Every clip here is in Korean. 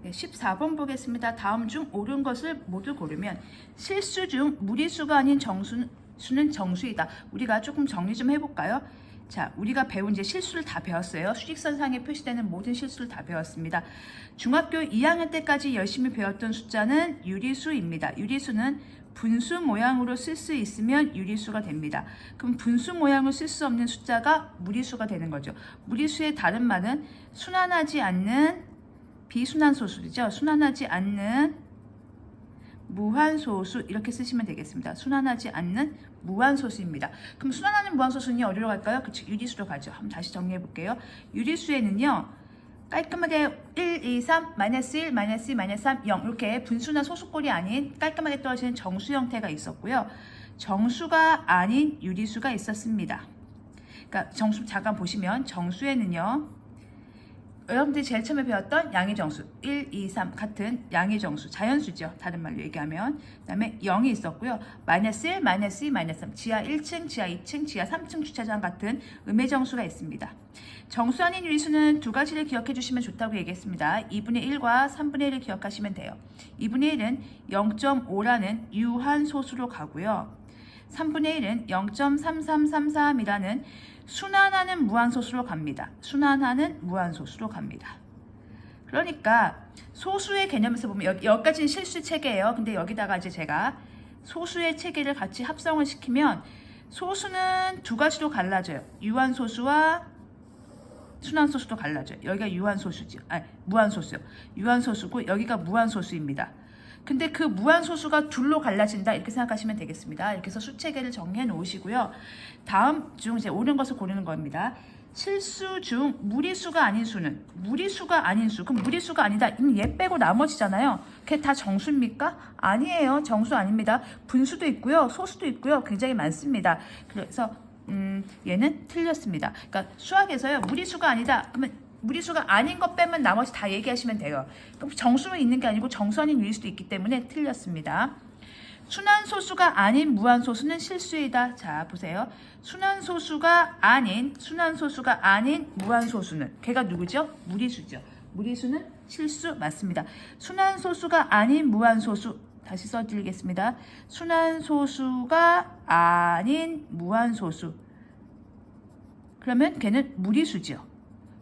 네, 14번 보겠습니다. 다음 중 옳은 것을 모두 고르면 실수 중 무리수가 아닌 정수는 정수이다. 우리가 조금 정리 좀 해볼까요? 자, 우리가 배운 이제 실수를 다 배웠어요. 수직선상에 표시되는 모든 실수를 다 배웠습니다. 중학교 2학년 때까지 열심히 배웠던 숫자는 유리수입니다. 유리수는 분수 모양으로 쓸 수 있으면 유리수가 됩니다. 그럼 분수 모양으로 쓸 수 없는 숫자가 무리수가 되는 거죠. 무리수의 다른 말은 순환하지 않는 비순환 소수죠. 순환하지 않는 무한소수 이렇게 쓰시면 되겠습니다. 순환하지 않는 무한소수입니다. 그럼 순환하는 무한소수는 어디로 갈까요? 그쵸, 유리수로 가죠. 한번 다시 정리해 볼게요. 유리수에는요. 깔끔하게 1, 2, 3, 마이너스 1, 마이너스 2, 마이너스 3, 0 이렇게 분수나 소수꼴이 아닌 깔끔하게 떨어지는 정수 형태가 있었고요. 정수가 아닌 유리수가 있었습니다. 그러니까 정수 잠깐 보시면 정수에는요. 여러분들이 제일 처음에 배웠던 양의 정수 1, 2, 3 같은 양의 정수 자연수죠. 다른 말로 얘기하면 그 다음에 0이 있었고요. 마이너스 1, 마이너스 2, 마이너스 3 지하 1층, 지하 2층, 지하 3층 주차장 같은 음의 정수가 있습니다. 정수 아닌 유리수는 두 가지를 기억해 주시면 좋다고 얘기했습니다. 2분의 1과 3분의 1을 기억하시면 돼요. 2분의 1은 0.5라는 유한소수로 가고요. 3분의 1은 0.3333이라는 순환하는 무한소수로 갑니다. 순환하는 무한소수로 갑니다. 그러니까 소수의 개념에서 보면 여기까지는 실수 체계예요. 근데 여기다가 이제 제가 소수의 체계를 같이 합성을 시키면 소수는 두 가지로 갈라져요. 유한소수와 순환소수도 갈라져요. 여기가 유한소수죠. 아니, 무한소수요. 유한소수고 여기가 무한소수입니다. 근데 그 무한소수가 둘로 갈라진다 이렇게 생각하시면 되겠습니다. 이렇게 해서 수체계를 정리해 놓으시고요. 다음 중 이제 옳은 것을 고르는 겁니다. 실수 중 무리수가 아닌 수는 무리수가 아닌 수. 그럼 무리수가 아니다. 얘 빼고 나머지잖아요. 그게 다 정수입니까? 아니에요. 정수 아닙니다. 분수도 있고요. 소수도 있고요. 굉장히 많습니다. 그래서 얘는 틀렸습니다. 그러니까 수학에서요. 무리수가 아니다. 그러면 무리수가 아닌 것 빼면 나머지 다 얘기하시면 돼요. 그럼 정수는 있는 게 아니고 정수 아닌 유리수도 있기 때문에 틀렸습니다. 순환소수가 아닌 무한소수는 실수이다. 자, 보세요. 순환소수가 아닌 무한소수는 걔가 누구죠? 무리수죠. 무리수는 실수 맞습니다. 순환소수가 아닌 무한소수 다시 써드리겠습니다. 순환소수가 아닌 무한소수 그러면 걔는 무리수죠.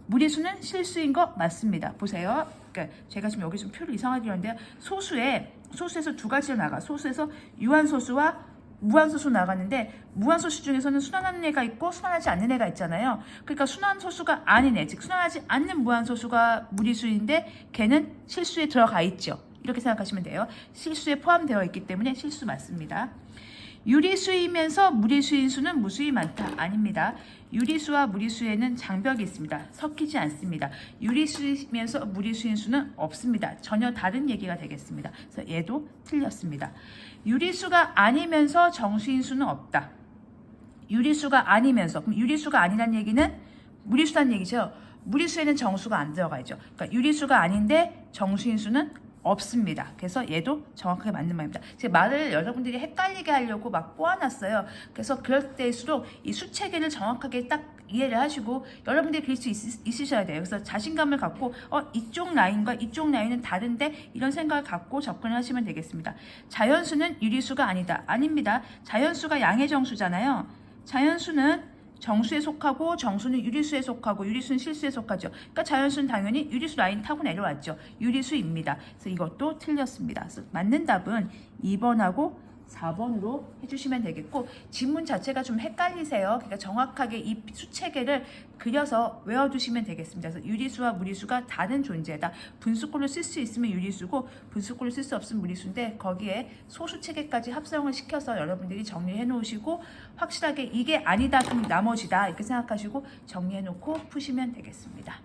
무리수는 실수인 거 맞습니다. 보세요. 그러니까 제가 지금 여기 좀 표를 이상하게 그렸는데요. 소수에서 두 가지로 나가. 소수에서 유한소수와 무한소수 나가는데 무한소수 중에서는 순환하는 애가 있고 순환하지 않는 애가 있잖아요. 그러니까 순환소수가 아닌 애, 즉 순환하지 않는 무한소수가 무리수인데 걔는 실수에 들어가 있죠. 이렇게 생각하시면 돼요. 실수에 포함되어 있기 때문에 실수 맞습니다. 유리수이면서 무리수인 수는 무수히 많다. 아닙니다. 유리수와 무리수에는 장벽이 있습니다. 섞이지 않습니다. 유리수이면서 무리수인 수는 없습니다. 전혀 다른 얘기가 되겠습니다. 그래서 얘도 틀렸습니다. 유리수가 아니면서 정수인 수는 없다. 유리수가 아니면서 그럼 유리수가 아니란 얘기는 무리수란 얘기죠. 무리수에는 정수가 안 들어가 있죠. 그러니까 유리수가 아닌데 정수인 수는 없습니다. 그래서 얘도 정확하게 맞는 말입니다. 제 말을 여러분들이 헷갈리게 하려고 막 꼬아놨어요. 그래서 그럴 때일수록 이 수체계를 정확하게 딱 이해를 하시고 여러분들이 그릴 수 있으셔야 돼요. 그래서 자신감을 갖고 이쪽 라인과 이쪽 라인은 다른데 이런 생각을 갖고 접근을 하시면 되겠습니다. 자연수는 유리수가 아니다. 아닙니다. 자연수가 양의 정수잖아요. 자연수는 정수에 속하고 정수는 유리수에 속하고 유리수는 실수에 속하죠. 그러니까 자연수는 당연히 유리수 라인 타고 내려왔죠. 유리수입니다. 그래서 이것도 틀렸습니다. 그래서 맞는 답은 2번하고 4번으로 해주시면 되겠고 지문 자체가 좀 헷갈리세요. 그러니까 정확하게 이 수체계를 그려서 외워두시면 되겠습니다. 그래서 유리수와 무리수가 다른 존재다. 분수꼴로 쓸 수 있으면 유리수고 분수꼴로 쓸 수 없으면 무리수인데 거기에 소수체계까지 합성을 시켜서 여러분들이 정리해 놓으시고 확실하게 이게 아니다 그럼 나머지다 이렇게 생각하시고 정리해 놓고 푸시면 되겠습니다.